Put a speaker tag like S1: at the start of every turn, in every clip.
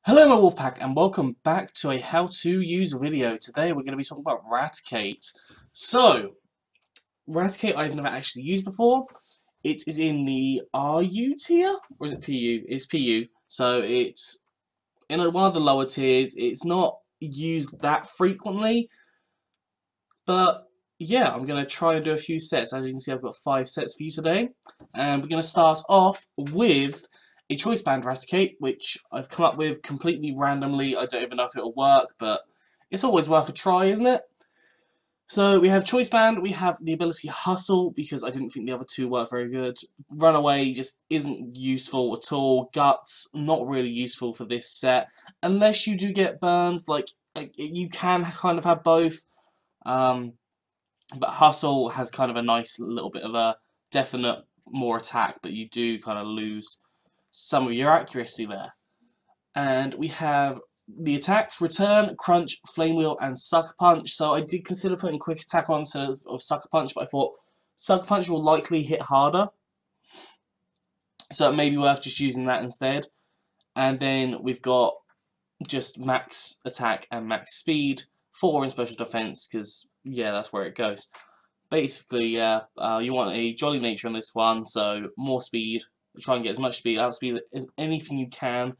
S1: Hello my Wolfpack and welcome back to a how to use video. Today we're going to be talking about Raticate. So, Raticate I've never actually used before. It is in the RU tier, or is it PU? It's PU. So it's in one of the lower tiers. It's not used that frequently, but yeah, I'm going to try and do a few sets. As you can see, I've got 5 sets for you today. And we're going to start off with a choice band Raticate, which I've come up with completely randomly. I don't even know if it'll work, but it's always worth a try, isn't it? So we have choice band, we have the ability hustle, because I didn't think the other two were very good. Runaway just isn't useful at all. Guts, not really useful for this set. Unless you do get burned, like, you can kind of have both. But hustle has kind of a nice little bit of a definite more attack, but you do kind of lose some of your accuracy there. And we have the attacks: Return, Crunch, Flame Wheel, and Sucker Punch. So I did consider putting Quick Attack on instead of Sucker Punch, but I thought Sucker Punch will likely hit harder, so it may be worth just using that instead. And then we've got just max attack and max speed, 4 in special defense, because yeah, that's where it goes. Basically, yeah, you want a jolly nature on this one, so more speed. Try and get as much speed, outspeed as anything you can,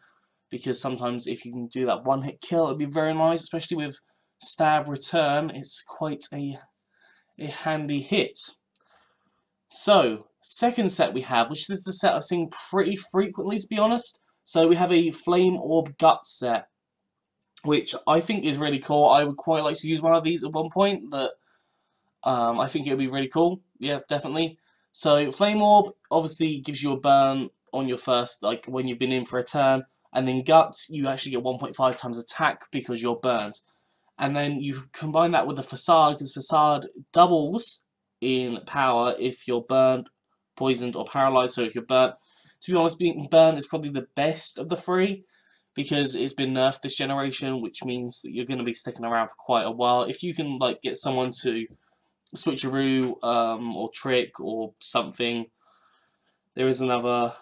S1: because sometimes if you can do that one-hit kill, it'd be very nice, especially with stab return. It's quite a handy hit. So, second set we have, which is the set I've seen pretty frequently, to be honest. So we have a Flame Orb Gut set, which I think is really cool. I would quite like to use one of these at one point. That I think it would be really cool. Yeah, definitely. So Flame Orb obviously gives you a burn on your first, like when you've been in for a turn, and then Guts you actually get 1.5 times attack because you're burnt. And then you combine that with the Facade, because Facade doubles in power if you're burned, poisoned, or paralyzed. So if you're burnt, to be honest, being burnt is probably the best of the three, because it's been nerfed this generation, which means that you're going to be sticking around for quite a while. If you can like get someone to switcheroo or trick or something, there is another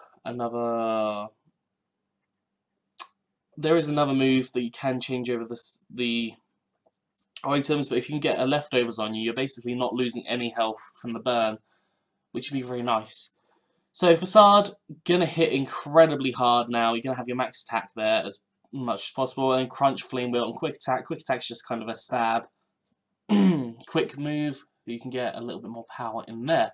S1: move that you can change over the items, but if you can get a leftovers on you, you're basically not losing any health from the burn, which would be very nice. So Facade, gonna hit incredibly hard now. You're gonna have your max attack there as much as possible, and Crunch, Flame Wheel, and Quick Attack. Quick Attack's just kind of a stab. Quick move, you can get a little bit more power in there.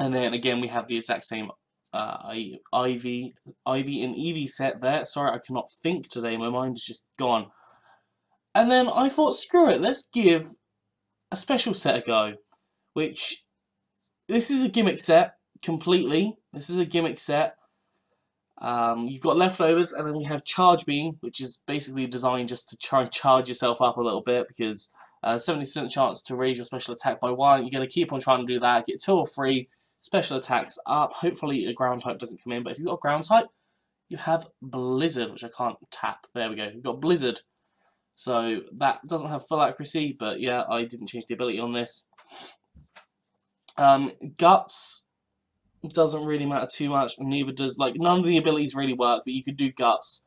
S1: And then again, we have the exact same Ivy and Eevee set there. Sorry, I cannot think today. My mind is just gone. And then I thought, screw it, let's give a special set a go. Which, this is a gimmick set, completely. This is a gimmick set. You've got leftovers, and then we have Charge Beam, which is basically designed just to try and charge yourself up a little bit, because 70% chance to raise your special attack by 1. You're going to keep on trying to do that, get 2 or 3 special attacks up. Hopefully a ground type doesn't come in, but if you've got a ground type, you have Blizzard, which I can't tap. There we go. You've got Blizzard. So that doesn't have full accuracy, but yeah, I didn't change the ability on this. Guts doesn't really matter too much, and neither does, like, none of the abilities really work, but you could do Guts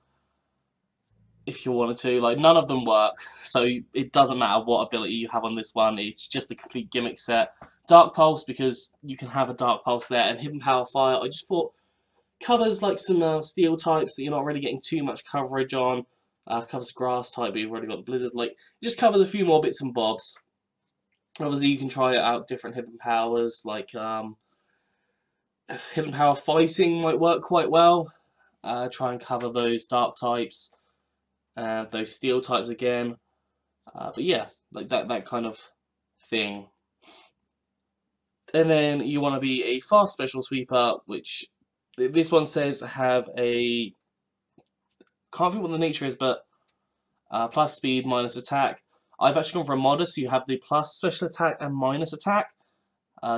S1: if you wanted to. Like, none of them work, so it doesn't matter what ability you have on this one. It's just a complete gimmick set. Dark Pulse, because you can have a Dark Pulse there, and Hidden Power Fire, I just thought covers like some steel types that you're not really getting too much coverage on. Covers grass type, but you've already got the Blizzard. Like, it just covers a few more bits and bobs. Obviously, you can try out different hidden powers, like Hidden Power Fighting might work quite well. Try and cover those dark types, those steel types again. But yeah, like that kind of thing. And then you want to be a fast special sweeper, which this one says have a, can't think what the nature is, but plus speed, minus attack. I've actually gone for a modder, so you have the plus special attack and minus attack.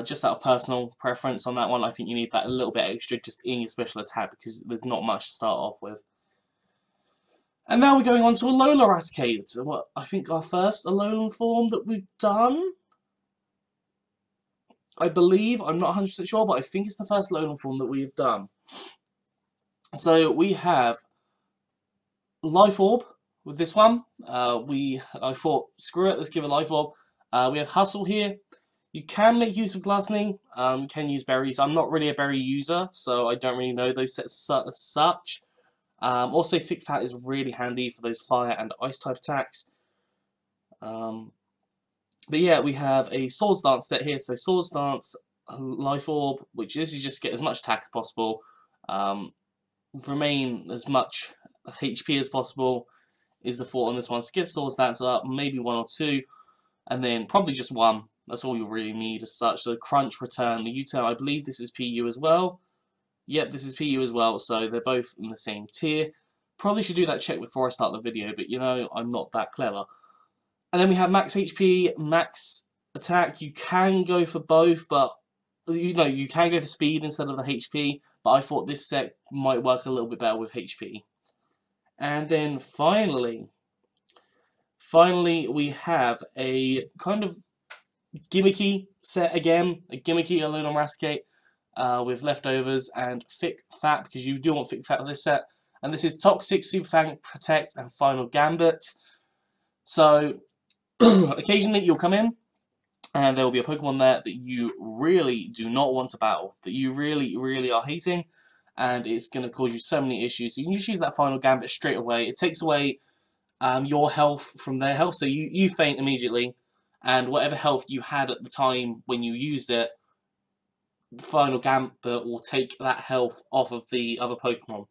S1: Just out of personal preference on that one, I think you need that a little bit extra just in your special attack, because there's not much to start off with. And now we're going on to Alola Raticate. What I think our first Alolan form that we've done. I believe, I'm not 100% sure, but I think it's the first Alolan form that we've done. So we have Life Orb with this one. I thought, screw it, let's give a Life Orb. We have Hustle here. You can make use of Gluttony, you can use berries. I'm not really a berry user, so I don't really know those sets as such. Also, Thick Fat is really handy for those fire and ice type attacks. But yeah, we have a Swords Dance set here. So Swords Dance, Life Orb, which this is just get as much attack as possible. Remain as much HP as possible is the thought on this one. So get Swords Dance up, maybe 1 or 2, and then probably just 1. That's all you'll really need as such. So Crunch, Return, the U-turn, I believe this is PU as well. Yep, this is PU as well, so they're both in the same tier. Probably should do that check before I start the video, but you know, I'm not that clever. And then we have Max HP, Max Attack. You can go for both, but you know, you can go for speed instead of the HP, but I thought this set might work a little bit better with HP. And then finally we have a kind of gimmicky set again, a gimmicky Alola Raticate with leftovers and Thick Fat, because you do want Thick Fat with this set. And this is Toxic, Super Fang, Protect, and Final Gambit. So occasionally you'll come in and there will be a Pokemon there that you really do not want to battle, that you really are hating, and it's going to cause you so many issues. So you can just use that Final Gambit straight away. It takes away your health from their health, so you faint immediately, and whatever health you had at the time when you used it, the Final Gambit will take that health off of the other Pokemon.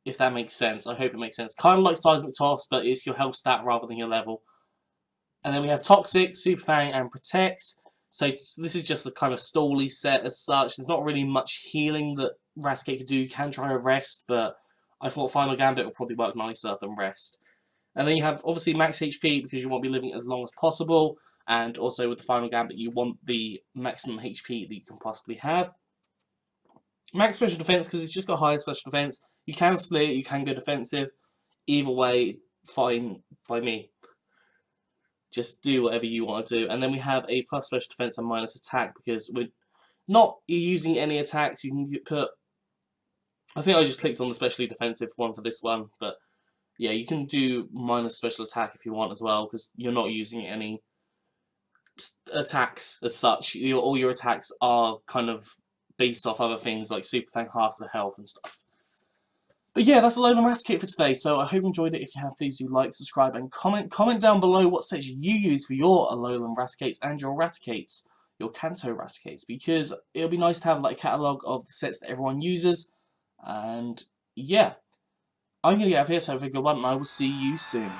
S1: If that makes sense. I hope it makes sense. Kind of like Seismic Toss, but it's your health stat rather than your level. And then we have Toxic, Super Fang, and Protect. So this is just a kind of stally set as such. There's not really much healing that Raticate could do. You can try to Rest, but I thought Final Gambit would probably work nicer than Rest. And then you have, obviously, Max HP, because you want to be living as long as possible. And also with the Final Gambit, you want the maximum HP that you can possibly have. Max Special Defense, because it's just got higher Special Defense. You can split, you can go defensive. Either way, fine by me. Just do whatever you want to do. And then we have a plus Special Defense and minus attack, because we're not using any attacks. You can put... I think I just clicked on the specially defensive one for this one, but yeah, you can do minus special attack if you want as well, because you're not using any attacks as such. All your attacks are kind of based off other things like Super Fang halves the health and stuff. But yeah, that's Alola Raticate for today, so I hope you enjoyed it. If you have, please do like, subscribe, and comment. Comment down below what sets you use for your Alolan Raticates and your Raticates, your Kanto Raticates, because it'll be nice to have like a catalogue of the sets that everyone uses. And yeah, I'm going to get out of here, so have a good one, and I will see you soon.